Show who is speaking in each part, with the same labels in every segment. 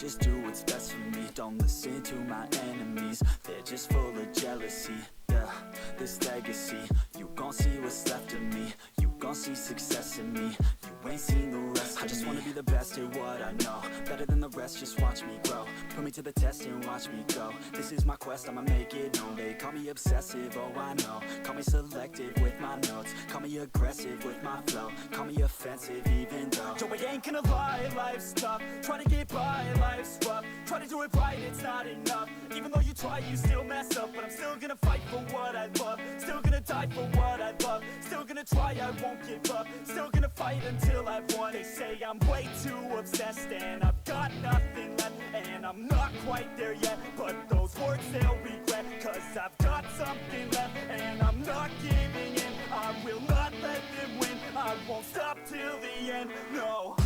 Speaker 1: just do what's best for me. Don't listen to my enemies, they're just full of jealousy. Yeah, this legacy, you gon' see what's left of me. You gon' see success in me, you ain't seen the rest of me. I just wanna be the best at what I know, better than the rest, just watch me grow. Put me to the test and watch me go. This is my quest, I'ma make it known. They call me obsessive, oh I know. Call me selective with my notes, call me aggressive with my flow, call me offensive even though yo, I ain't gonna lie, life's tough. Try to get by, life's rough. Try to do it right, it's not enough. Even though you try, you still mess up. But I'm still gonna fight for what I love, still gonna die for what I love, still gonna try, I won't give up, still gonna fight until I've won. They say I'm way too obsessed and I've got nothing left, and I'm not quite there yet, but those words they'll regret, cause I've got something left and I'm not giving in. I will not let them win, I won't stop till the end, no.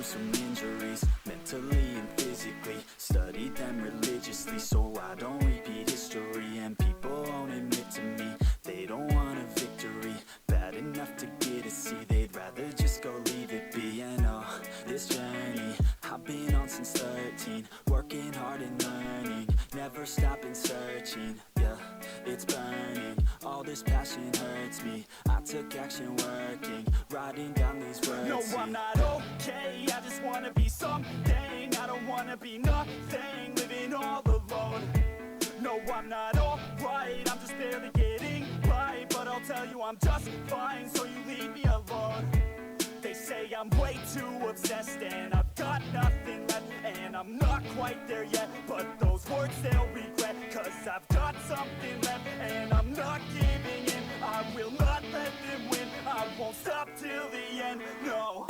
Speaker 1: Some injuries, mentally and physically. Studied them religiously so I don't repeat history. And people won't admit to me they don't want a victory bad enough to get a C. They'd rather just go leave it be. And oh, this journey I've been on since 13, working hard and learning, never stopping searching. Yeah, it's burning, all this passion hurts me. I took action working, writing down these words. No, I'm not okay, I just wanna be something. I don't wanna be nothing, living all alone. No, I'm not alright, I'm just barely getting by. But I'll tell you I'm just fine, so you leave me alone. They say I'm way too obsessed and I've got nothing left, and I'm not quite there yet, but those words they'll regret, cause I've got something left and I'm not giving in. I will not let them win, I won't stop till the end, no.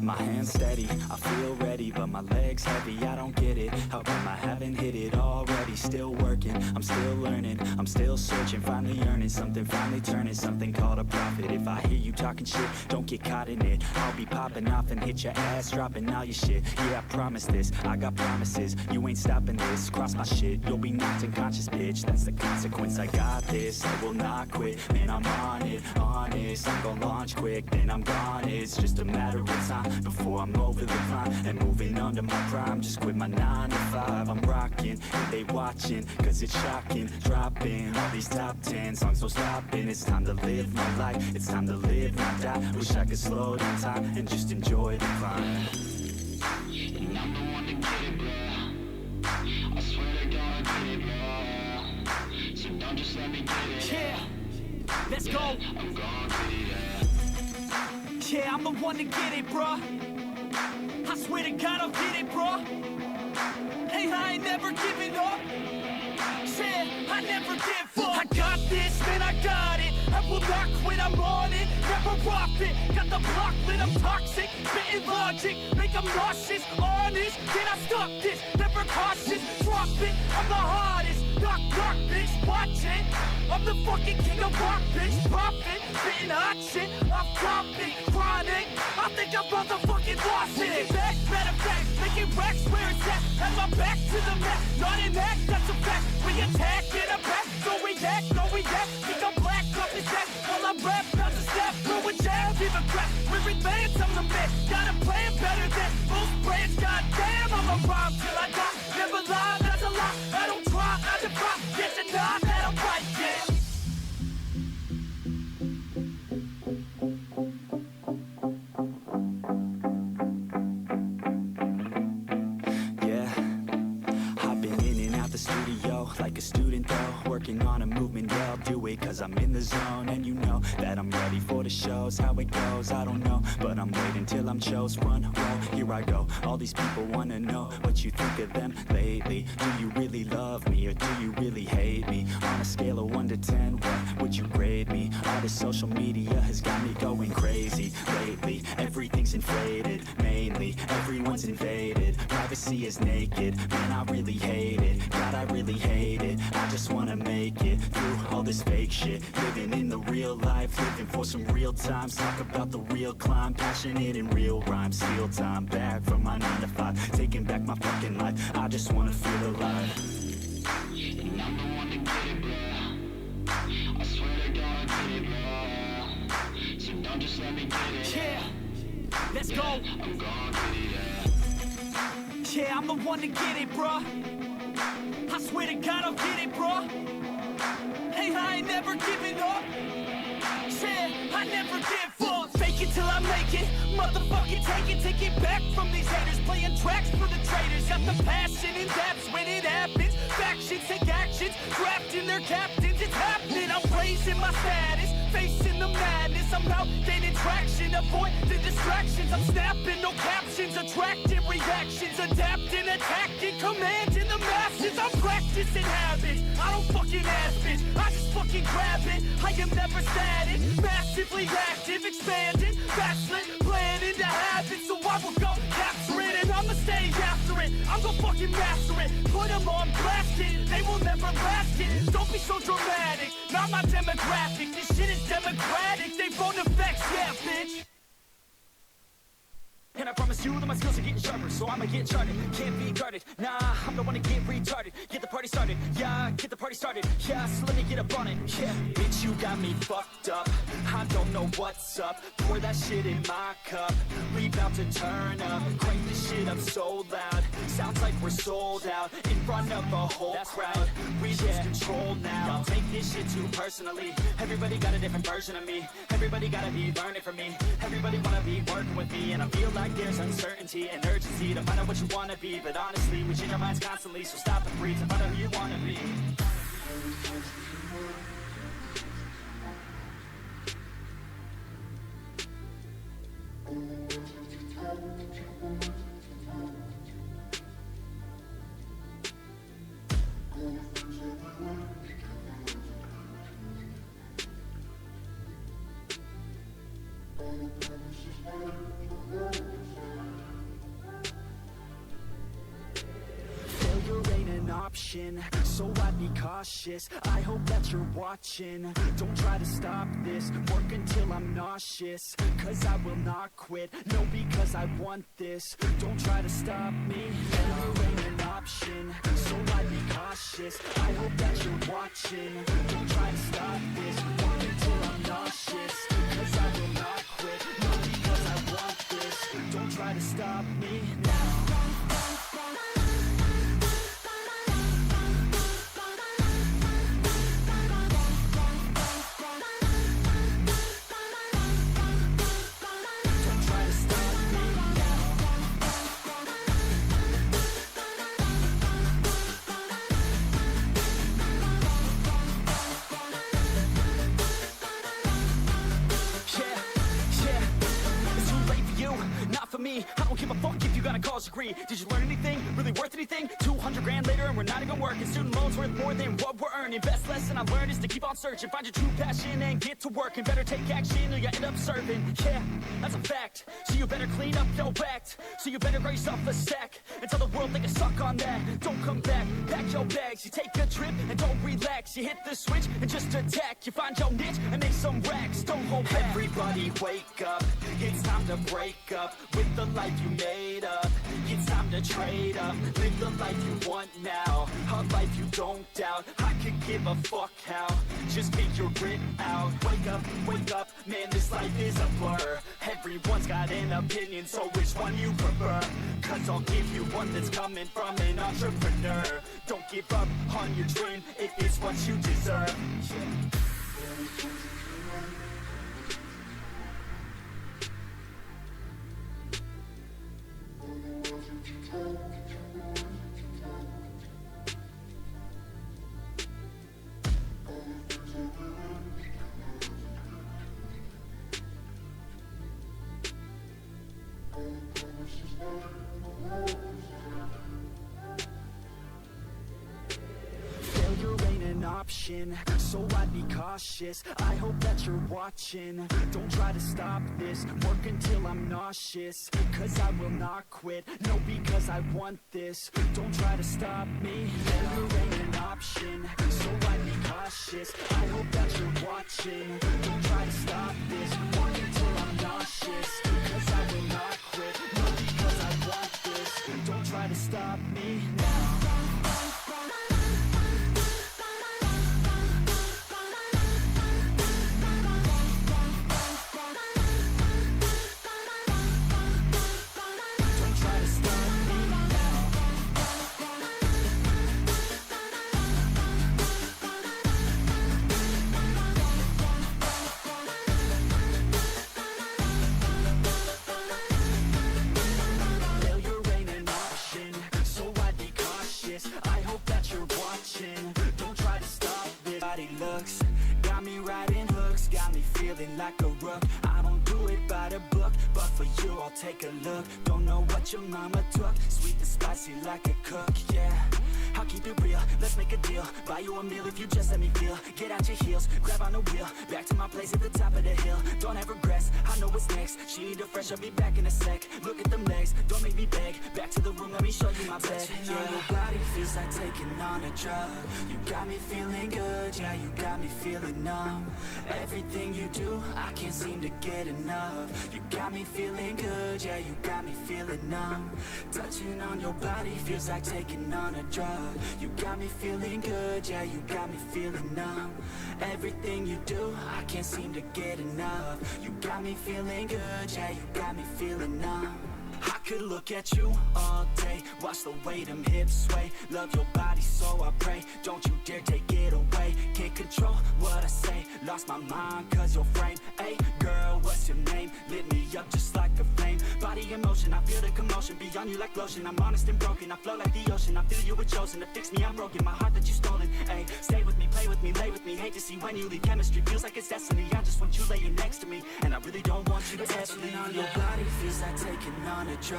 Speaker 1: My hands steady, I feel ready, but my legs heavy, I don't get it. How come I haven't hit it already? Still working, I'm still learning, I'm still searching, finally earning something, finally turning something called a profit. If I hear you talking shit, don't get caught in it. I'll be popping off and hit your ass, dropping all your shit. Yeah, I promise this, I got promises, you ain't stopping this. Cross my shit, you'll be knocked unconscious, bitch. That's the consequence, I got this, I will not quit. Man, I'm on it, honest, I'm gonna launch quick, then I'm gone. It's just a matter of time before I'm over the climb and moving under my prime. Just quit my 9 to 5, I'm rocking, and they watching, cause it's shocking. Dropping all these top 10 songs, so stopping. It's time to live my life, it's time to live, not die. Wish I could slow down time and just enjoy the climb. And I'm the one to get it, bro. I swear to God I get it, bro. So don't just let me get it. Yeah, let's go. I'm gonna get it, yeah. Yeah, I'm the one to get it, bro. I swear to God I'll get it, bro. Hey, I ain't never giving up. Yeah, I never give up. I got this, man, I got it. I will not quit, I'm on it. Never off it. Got the block lit, I'm toxic. Spitting logic, make them nauseous. Honest, can I stop this? Never cautious, drop it. I'm the hardest. Knock, knock, bitch, watch it. I'm the fucking king of rock, bitch. Profit, spitting hot shit. I'm topic, chronic. I think I'm motherfucking lost it. Back, matter of fact, making racks where it's at. Have my back to the mat, not an act, that's a fact. We attack in a back, so react.
Speaker 2: know we at. Think I'm black off his neck while I rap, not to step through a jam, give a crap. We're advanced, I'm the man. Got a plan better than most brands. Goddamn, I'm a rhyme till I die. Never lie, that's a lie. I don't try, I defy. Get to nod, that I'm right, yeah.
Speaker 1: Like a student though, working on a movement, yeah, I'll do it cause I'm in the zone. And you know that I'm ready for the shows. How it goes, I don't know, but I'm waiting till I'm chose. Front row, here I go. All these people wanna know what you think of them lately. Do you really love me or do you really hate me? On a scale of 1 to 10, what would you grade me? All this social media has got me going crazy lately. Everything's inflated, mainly everyone's invaded. Privacy is naked, man, I really hate it. God, I really hate it. I just wanna make it through all this fake shit. Living in the real life, living for some real times. Talk about the real climb, passionate in real rhymes. Steal time back from my 9 to 5, taking back my fucking life. I just wanna feel alive.
Speaker 3: And I'm the one to get it, bro. I swear to God, I get it, bro. So don't just let me get it.
Speaker 2: Yeah, let's go.
Speaker 3: I'm gonna get it, yeah.
Speaker 2: Yeah, I'm the one to get it, bruh. I swear to God I'll get it, bruh. Hey, I ain't never giving up. Yeah, I never give up. Fake it till I make it. Motherfucking take it back from these haters. Playing tracks for the traitors. Got the passion and that's when it happens. Factions take actions, drafting their captains. It's happening, I'm raising my status. Facing the madness, I'm out gaining traction. Avoid the distractions, I'm snapping, no captions. Attracting reactions, adapting, attacking, commanding the masses. I'm practicing habits, I don't fucking ask it, I just fucking grab it. I am never static, massively active, expanding, backslid, planning to have it. So I will go capture it and I'ma stay after it. I'm gonna fucking master it, put them on blast it. They will never last it, don't be so dramatic. Not my demographic, this shit is democratic. They phone effects, yeah, bitch. And I promise you that my skills are getting sharper, so I'ma get charted. Can't be guarded, nah, I'm the one to get retarded. Get the party started, yeah, get the party started. Yeah, so let me get up on it, yeah.
Speaker 1: Bitch, you got me fucked up, I don't know what's up. Pour that shit in my cup, we about to turn up. Crank this shit up so loud, sounds like we're sold out. In front of a whole crowd, we lose control now. Y'all take this shit too personally. Everybody got a different version of me. Everybody gotta be learning from me. Everybody wanna be working with me. And I feel like there's uncertainty and urgency to find out what you wanna be. But honestly, we change our minds constantly, so stop and breathe and find out who you wanna be. Failure ain't an option, so I'd be cautious. I hope that you're watching. Don't try to stop this, work until I'm nauseous. Cause I will not quit, no, because I want this. Don't try to stop me, failure ain't an option, so I'd be cautious. I hope that you're watching. Don't try to stop this, work until I'm nauseous. Cause I will not quit, no, because I want this. Don't try to stop me now. I don't give a fuck if you got a college degree. Did you learn anything? Really worth anything? 200 grand later and we're not even working. Student loans worth more than what we're earning. Best lesson I learned is to keep on searching. Find your true passion and get to work. And better take action or you end up serving. Yeah, that's a fact. So you better clean up your act. So you better raise yourself a sack and tell the world they can suck on that. Don't come back, pack your bags. You take a trip and don't relax. You hit the switch and just attack. You find your niche and make some racks. Don't hold back. Everybody wake up, it's time to break up with Live the life you made up. It's time to trade up. Live the life you want now, a life you don't doubt. I could give a fuck how, just figure it out. Wake up, man, this life is a blur. Everyone's got an opinion, so which one you prefer? Cause I'll give you one that's coming from an entrepreneur. Don't give up on your dream, it is what you deserve. Failure ain't an option, so I'd be cautious. I hope that you're watching. Don't try to stop this, work until I'm nauseous. Cause I will not quit, no, because I want this. Don't try to stop me, failure ain't an option, so I'd be cautious. I hope that you're watching. Don't try to stop this, work until I'm nauseous. Cause I will not quit, no, because I want this. Don't try to stop me now. Looks got me riding hooks, got me feeling like a rook. I don't do it by the book, but for you I'll take a look. Don't know what your mama took, sweet and spicy like a cook, yeah. I'll keep it real, let's make a deal. Buy you a meal if you just let me feel. Get out your heels, grab on the wheel. Back to my place at the top of the hill. Don't have regrets, I know what's next. She need a fresh, I'll be back in a sec. Look at them legs, don't make me beg. Back to the room, let me show you my bed. Touching on your body feels like taking on a drug. You got me feeling good, yeah, you got me feeling numb. Everything you do, I can't seem to get enough. You got me feeling good, yeah, you got me feeling numb. Touching on your body feels like taking on a drug. You got me feeling good, yeah, you got me feeling numb. Everything you do, I can't seem to get enough. You got me feeling good, yeah, you got me feeling numb. I could look at you all day, watch the way them hips sway. Love your body, so I pray, don't you dare take it away. Can't control what I say, lost my mind cause your frame. Hey girl, what's your name? Lit me up just like a flame. Body in motion, I feel the commotion, beyond you like lotion. I'm honest and broken, I flow like the ocean. I feel you were chosen to fix me, I'm broken. My heart that you stolen, hey. Stay with me, play with me, lay with me. Hate to see when you leave, chemistry feels like it's destiny. I just want you laying next to me, and I really don't want you to ever leave. On your body feels like taking on a drug.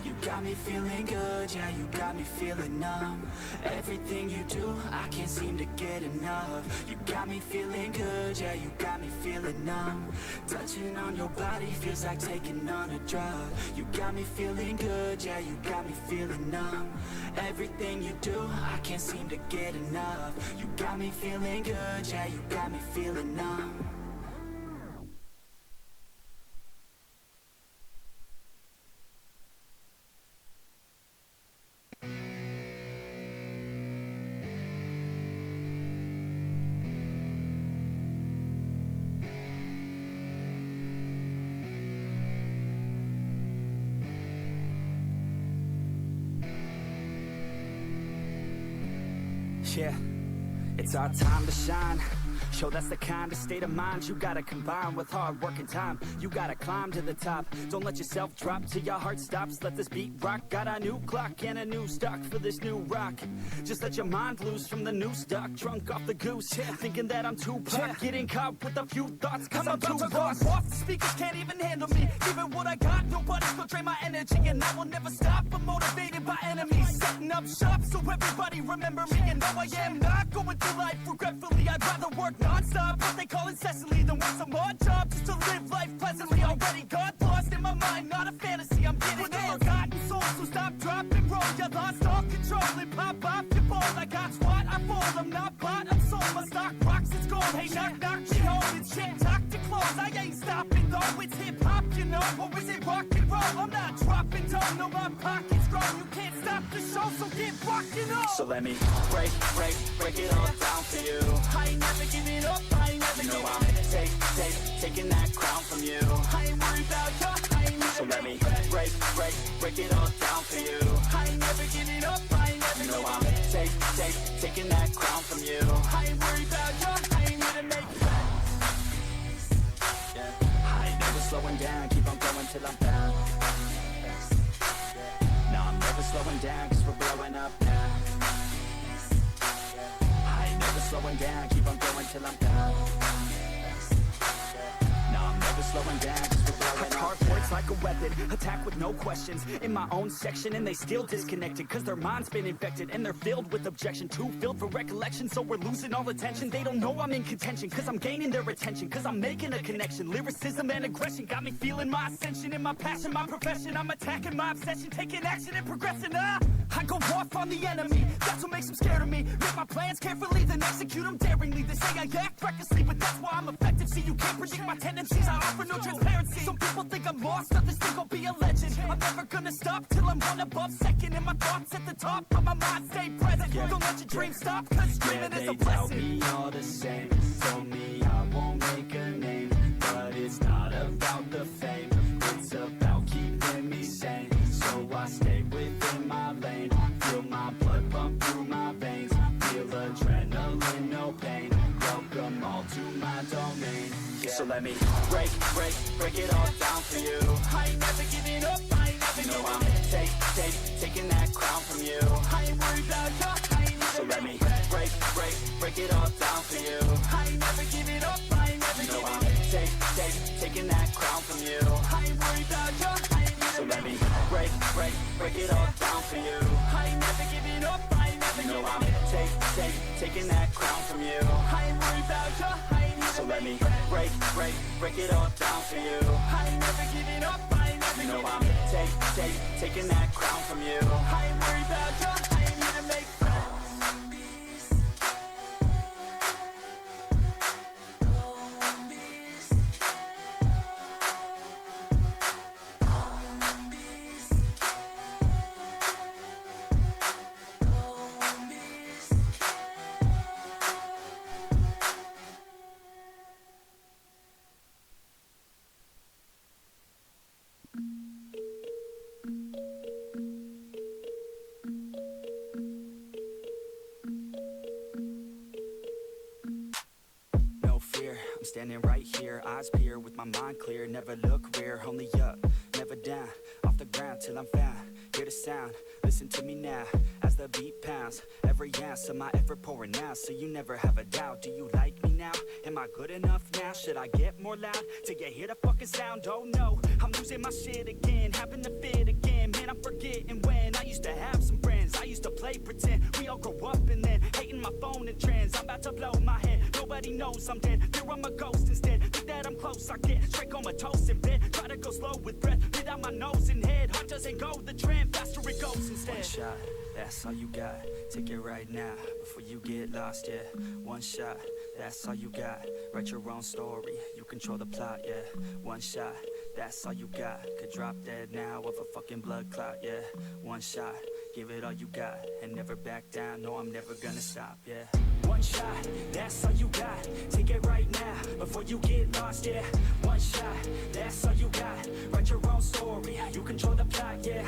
Speaker 1: You got me feeling good, yeah, you got me feeling numb. Everything you do, I can't seem to get enough. You got me feeling good, yeah, you got me feeling numb. Touching on your body feels like taking on a drug. You got me feeling good, yeah, you got me feeling numb. Everything you do, I can't seem to get enough. You got me feeling good, yeah, you got me feeling numb. Yeah, it's our time to shine. Show that's the kind of state of mind you gotta combine with hard work and time. You gotta climb to the top. Don't let yourself drop till your heart stops. Let this beat rock. Got a new clock and a new stock for this new rock. Just let your mind loose from the new stock. Drunk off the goose, thinking that I'm too pop. Getting caught with a few thoughts cause I'm too lost.
Speaker 2: Off, the speakers can't even handle me. Even what I got, nobody's gonna drain my energy. And I will never stop, I'm motivated by enemies. Setting up shop so everybody remember me. And no, I am not going through life regretfully. I'd rather work non-stop, what they call incessantly, than work some odd job just to live life pleasantly. Already got lost in my mind, not a fantasy, I'm getting it. Forgotten souls, so stop, drop, and roll. You lost all control and pop off your ball. I got squat, I fall, I'm not bought, I'm sold. My stock rocks, it's gold. Hey, knock, knock, she home and shit, talk to close. cause I ain't stopping though. It's hip-hop, you know, or is it rock and roll? I'm not dropping down, no, my pocket's grow. You can't stop the show, so get rocking up.
Speaker 1: So let me break it all down for you.
Speaker 2: I ain't never giving up, I ain't never
Speaker 1: You know
Speaker 2: giving
Speaker 1: I'm taking that crown from you.
Speaker 2: I ain't worried about you, I ain't never
Speaker 1: So let me break it all down for you.
Speaker 2: I ain't never giving up, I ain't never
Speaker 1: You know I'm
Speaker 2: giving
Speaker 1: taking that crown from you.
Speaker 2: I ain't worried about you, I ain't here to make
Speaker 1: Yeah. I ain't never slowing down, keep on going till I'm down. No, I'm never slowing down, cause we're blowing up now. I ain't never slowing down, keep on going till I'm down. No, I'm never slowing down, cause we're blowing up.
Speaker 4: Hard words like a weapon, attack with no questions. In my own section and they still disconnected, cause their mind's been infected and they're filled with objection. Too filled for recollection, so we're losing all attention. They don't know I'm in contention, cause I'm gaining their attention, cause I'm making a connection. Lyricism and aggression got me feeling my ascension. In my passion, my profession, I'm attacking my obsession, taking action and progressing. I go off on the enemy, that's what makes them scared of me. Make my plans carefully, then execute them daringly. They say I act recklessly, but that's why I'm effective. See, you can't predict my tendencies, I offer no transparency. Some people think I'm lost, others think I'll be a legend. I'm never gonna stop till I'm one above second. And my thoughts at the top, but my mind stay present. Don't let your dreams stop, cause dreaming is a
Speaker 1: They tell
Speaker 4: blessing.
Speaker 1: me all the same, told me I won't make a name, but it's not about the fame, it's about keeping me sane. So I stay within my lane, feel my blood pump through my veins, feel adrenaline, no pain, welcome all to my domain. So let me break it all down for you.
Speaker 2: I ain't never giving up, I ain't never
Speaker 1: You know
Speaker 2: giving
Speaker 1: I'm taking that crown from you.
Speaker 2: I ain't worried about you, I ain't
Speaker 1: So
Speaker 2: never
Speaker 1: let me break it all down for you.
Speaker 2: I ain't never giving up, I ain't never
Speaker 1: You know
Speaker 2: giving
Speaker 1: I'm taking that crown from you.
Speaker 2: I ain't worried about you, I ain't
Speaker 1: So
Speaker 2: never
Speaker 1: let me break it all down for you.
Speaker 2: I ain't never giving up, I ain't never
Speaker 1: You know
Speaker 2: giving
Speaker 1: I'm taking that crown from you.
Speaker 2: I ain't worried about you, I ain't
Speaker 1: So
Speaker 2: never
Speaker 1: let me break it all down for you.
Speaker 2: I ain't never giving up, I ain't never
Speaker 1: You know
Speaker 2: giving
Speaker 1: I'm taking that crown from you.
Speaker 2: I ain't worried about you, I ain't here to make friends.
Speaker 4: No fear, I'm standing right here, eyes peer with my mind clear. Never look rear, only up, never down. Off the ground till I'm found, hear the sound. Listen to me now, as the beat pounds. Every ounce of my effort pouring out, so you never have a doubt. Do you like me now? Am I good enough now? Should I get more loud till you hear the fucking sound? Oh no, I'm losing my shit again, having to fit again. Man, I'm forgetting when I used to have some friends. I used to play pretend, we all grow up and then hating my phone and trends. I'm about to blow my head, nobody knows I'm dead. Fear I'm a ghost instead, think that I'm close, I get straight comatose in bed. Try to go slow with breath, without my nose and head. Heart doesn't go the trend, faster it goes instead. One shot, that's all you got, take it right now, before you get lost, yeah. One shot, that's all you got, write your own story, you control the plot, yeah. One shot, that's all you got, could drop dead now of a fucking blood clot, yeah. One shot, give it all you got, and never back down, no I'm never gonna stop, yeah. One shot, that's all you got, take it right now, before you get lost, yeah. One shot, that's all you got, write your own story, you control the plot, yeah.